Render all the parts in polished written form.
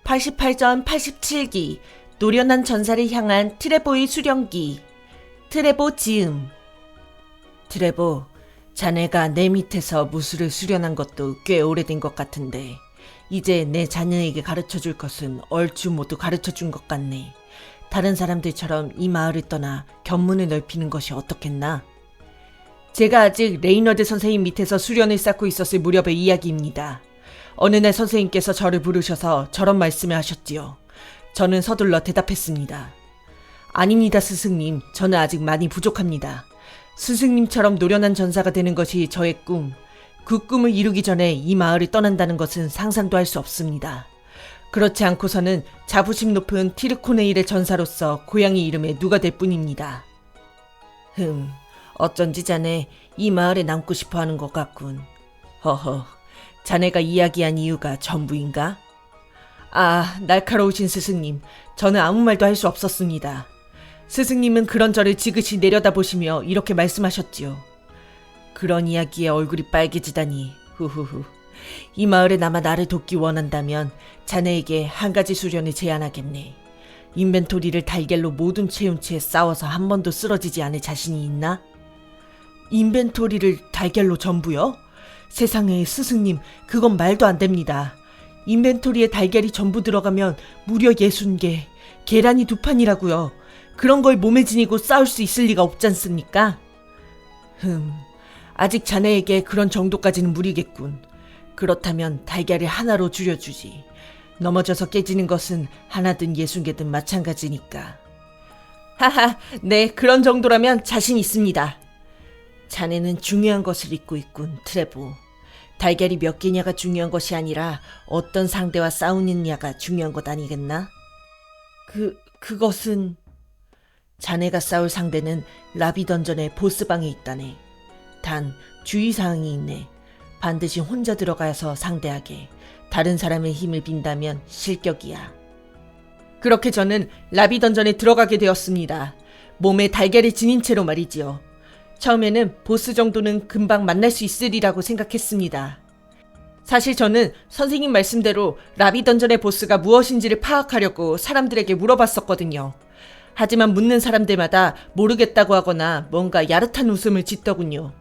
88전 87기 노련한 전사를 향한 트레보의 수령기. 트레보 지음. 트레보, 자네가 내 밑에서 무술을 수련한 것도 꽤 오래된 것 같은데 이제 내 자녀에게 가르쳐줄 것은 얼추 모두 가르쳐준 것 같네. 다른 사람들처럼 이 마을을 떠나 견문을 넓히는 것이 어떻겠나? 제가 아직 레이너드 선생님 밑에서 수련을 쌓고 있었을 무렵의 이야기입니다. 어느 날 선생님께서 저를 부르셔서 저런 말씀을 하셨지요. 저는 서둘러 대답했습니다. 아닙니다, 스승님. 저는 아직 많이 부족합니다. 스승님처럼 노련한 전사가 되는 것이 저의 꿈. 그 꿈을 이루기 전에 이 마을을 떠난다는 것은 상상도 할 수 없습니다. 그렇지 않고서는 자부심 높은 티르코네일의 전사로서 고향의 이름에 누가 될 뿐입니다. 어쩐지 자네 이 마을에 남고 싶어 하는 것 같군. 허허, 자네가 이야기한 이유가 전부인가? 아, 날카로우신 스승님. 저는 아무 말도 할 수 없었습니다. 스승님은 그런 저를 지그시 내려다보시며 이렇게 말씀하셨지요. 그런 이야기에 얼굴이 빨개지다니. 후후후. 이 마을에 남아 나를 돕기 원한다면 자네에게 한 가지 수련을 제안하겠네. 인벤토리를 달걀로 모든 채운 채 싸워서 한 번도 쓰러지지 않을 자신이 있나? 인벤토리를 달걀로 전부요? 세상에, 스승님, 그건 말도 안 됩니다. 인벤토리에 달걀이 전부 들어가면 무려 60개, 계란이 2판이라고요. 그런 걸 몸에 지니고 싸울 수 있을 리가 없지 않습니까? 아직 자네에게 그런 정도까지는 무리겠군. 그렇다면 달걀을 하나로 줄여주지. 넘어져서 깨지는 것은 하나든 60개든 마찬가지니까. 하하, 네, 그런 정도라면 자신 있습니다. 자네는 중요한 것을 잊고 있군, 트레보. 달걀이 몇 개냐가 중요한 것이 아니라 어떤 상대와 싸우느냐가 중요한 것 아니겠나? 그것은... 자네가 싸울 상대는 라비 던전의 보스방에 있다네. 단 주의사항이 있네. 반드시 혼자 들어가서 상대하게. 다른 사람의 힘을 빈다면 실격이야. 그렇게 저는 라비 던전에 들어가게 되었습니다. 몸에 달걀을 지닌 채로 말이지요. 처음에는 보스 정도는 금방 만날 수 있으리라고 생각했습니다. 사실 저는 선생님 말씀대로 라비 던전의 보스가 무엇인지를 파악하려고 사람들에게 물어봤었거든요. 하지만 묻는 사람들마다 모르겠다고 하거나 뭔가 야릇한 웃음을 짓더군요.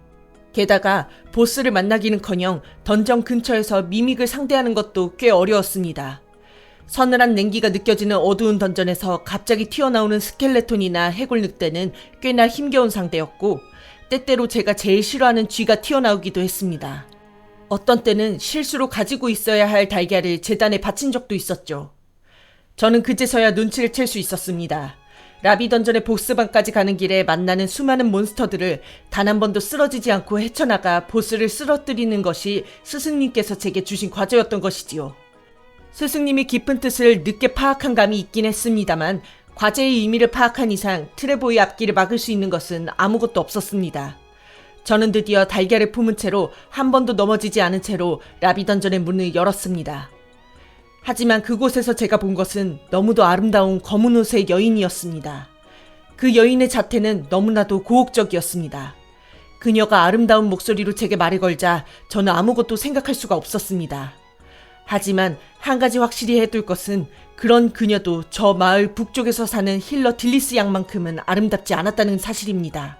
게다가 보스를 만나기는커녕 던전 근처에서 미믹을 상대하는 것도 꽤 어려웠습니다. 서늘한 냉기가 느껴지는 어두운 던전에서 갑자기 튀어나오는 스켈레톤이나 해골 늑대는 꽤나 힘겨운 상대였고, 때때로 제가 제일 싫어하는 쥐가 튀어나오기도 했습니다. 어떤 때는 실수로 가지고 있어야 할 달걀을 재단에 바친 적도 있었죠. 저는 그제서야 눈치를 챌 수 있었습니다. 라비 던전의 보스방까지 가는 길에 만나는 수많은 몬스터들을 단 한 번도 쓰러지지 않고 헤쳐나가 보스를 쓰러뜨리는 것이 스승님께서 제게 주신 과제였던 것이지요. 스승님이 깊은 뜻을 늦게 파악한 감이 있긴 했습니다만 과제의 의미를 파악한 이상 트레보의 앞길을 막을 수 있는 것은 아무것도 없었습니다. 저는 드디어 달걀을 품은 채로 한 번도 넘어지지 않은 채로 라비 던전의 문을 열었습니다. 하지만 그곳에서 제가 본 것은 너무도 아름다운 검은 옷의 여인이었습니다. 그 여인의 자태는 너무나도 고혹적이었습니다. 그녀가 아름다운 목소리로 제게 말을 걸자 저는 아무것도 생각할 수가 없었습니다. 하지만 한 가지 확실히 해둘 것은 그런 그녀도 저 마을 북쪽에서 사는 힐러 딜리스 양만큼은 아름답지 않았다는 사실입니다.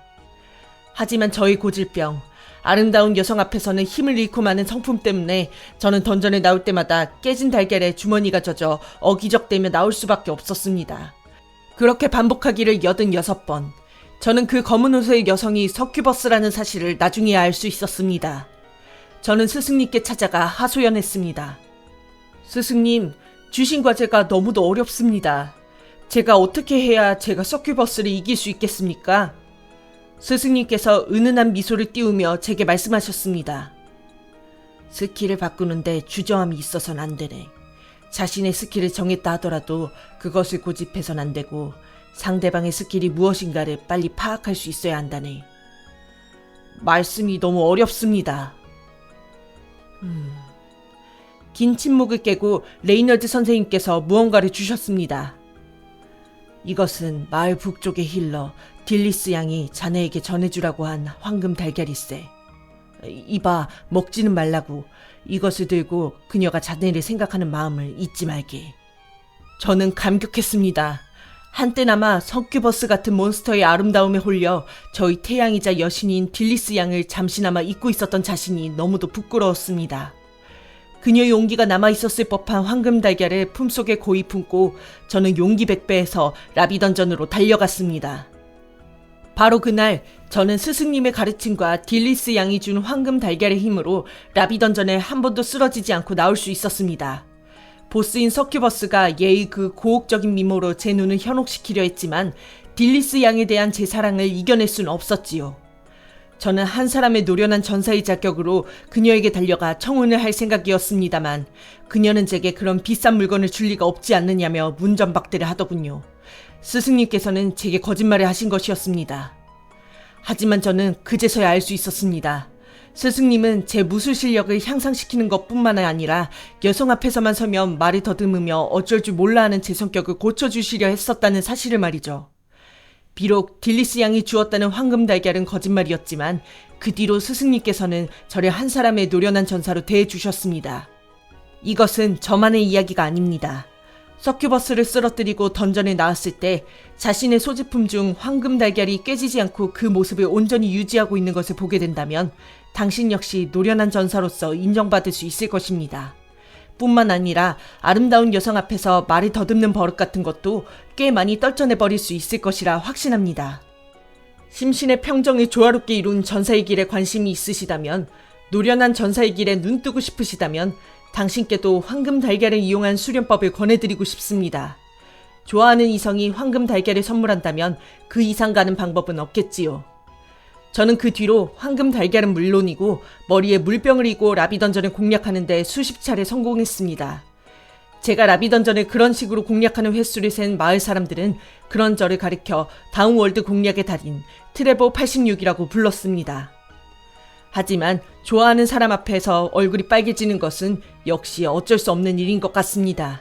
하지만 저의 고질병, 아름다운 여성 앞에서는 힘을 잃고 마는 성품 때문에 저는 던전에 나올 때마다 깨진 달걀에 주머니가 젖어 어기적대며 나올 수밖에 없었습니다. 그렇게 반복하기를 86번. 저는 그 검은 옷의 여성이 서큐버스라는 사실을 나중에야 알 수 있었습니다. 저는 스승님께 찾아가 하소연했습니다. 스승님, 주신 과제가 너무도 어렵습니다. 제가 어떻게 해야 제가 서큐버스를 이길 수 있겠습니까? 스승님께서 은은한 미소를 띄우며 제게 말씀하셨습니다. 스킬을 바꾸는데 주저함이 있어서는 안 되네. 자신의 스킬을 정했다 하더라도 그것을 고집해서는 안 되고 상대방의 스킬이 무엇인가를 빨리 파악할 수 있어야 한다네. 말씀이 너무 어렵습니다. 긴 침묵을 깨고 레이너드 선생님께서 무언가를 주셨습니다. 이것은 마을 북쪽의 힐러 딜리스 양이 자네에게 전해주라고 한 황금 달걀일세. 이봐, 먹지는 말라고. 이것을 들고 그녀가 자네를 생각하는 마음을 잊지 말게. 저는 감격했습니다. 한때나마 석큐버스 같은 몬스터의 아름다움에 홀려 저희 태양이자 여신인 딜리스 양을 잠시나마 잊고 있었던 자신이 너무도 부끄러웠습니다. 그녀의 용기가 남아있었을 법한 황금 달걀을 품속에 고이 품고 저는 용기 백배해서 라비 던전으로 달려갔습니다. 바로 그날 저는 스승님의 가르침과 딜리스 양이 준 황금 달걀의 힘으로 라비 던전에 한 번도 쓰러지지 않고 나올 수 있었습니다. 보스인 서큐버스가 예의 그 고혹적인 미모로 제 눈을 현혹시키려 했지만 딜리스 양에 대한 제 사랑을 이겨낼 수는 없었지요. 저는 한 사람의 노련한 전사의 자격으로 그녀에게 달려가 청혼을 할 생각이었습니다만 그녀는 제게 그런 비싼 물건을 줄 리가 없지 않느냐며 문전박대를 하더군요. 스승님께서는 제게 거짓말을 하신 것이었습니다. 하지만 저는 그제서야 알 수 있었습니다. 스승님은 제 무술 실력을 향상시키는 것뿐만 아니라 여성 앞에서만 서면 말을 더듬으며 어쩔 줄 몰라 하는 제 성격을 고쳐주시려 했었다는 사실을 말이죠. 비록 딜리스 양이 주었다는 황금 달걀은 거짓말이었지만 그 뒤로 스승님께서는 저를 한 사람의 노련한 전사로 대해주셨습니다. 이것은 저만의 이야기가 아닙니다. 서큐버스를 쓰러뜨리고 던전에 나왔을 때 자신의 소지품 중 황금 달걀이 깨지지 않고 그 모습을 온전히 유지하고 있는 것을 보게 된다면 당신 역시 노련한 전사로서 인정받을 수 있을 것입니다. 뿐만 아니라 아름다운 여성 앞에서 말을 더듬는 버릇 같은 것도 꽤 많이 떨쳐내버릴 수 있을 것이라 확신합니다. 심신의 평정을 조화롭게 이룬 전사의 길에 관심이 있으시다면, 노련한 전사의 길에 눈뜨고 싶으시다면 당신께도 황금 달걀을 이용한 수련법을 권해드리고 싶습니다. 좋아하는 이성이 황금 달걀을 선물한다면 그 이상 가는 방법은 없겠지요. 저는 그 뒤로 황금 달걀은 물론이고 머리에 물병을 이고 라비 던전을 공략하는 데 수십 차례 성공했습니다. 제가 라비 던전을 그런 식으로 공략하는 횟수를 센 마을 사람들은 그런 저를 가리켜 다운월드 공략의 달인 트레버 86이라고 불렀습니다. 하지만 좋아하는 사람 앞에서 얼굴이 빨개지는 것은 역시 어쩔 수 없는 일인 것 같습니다.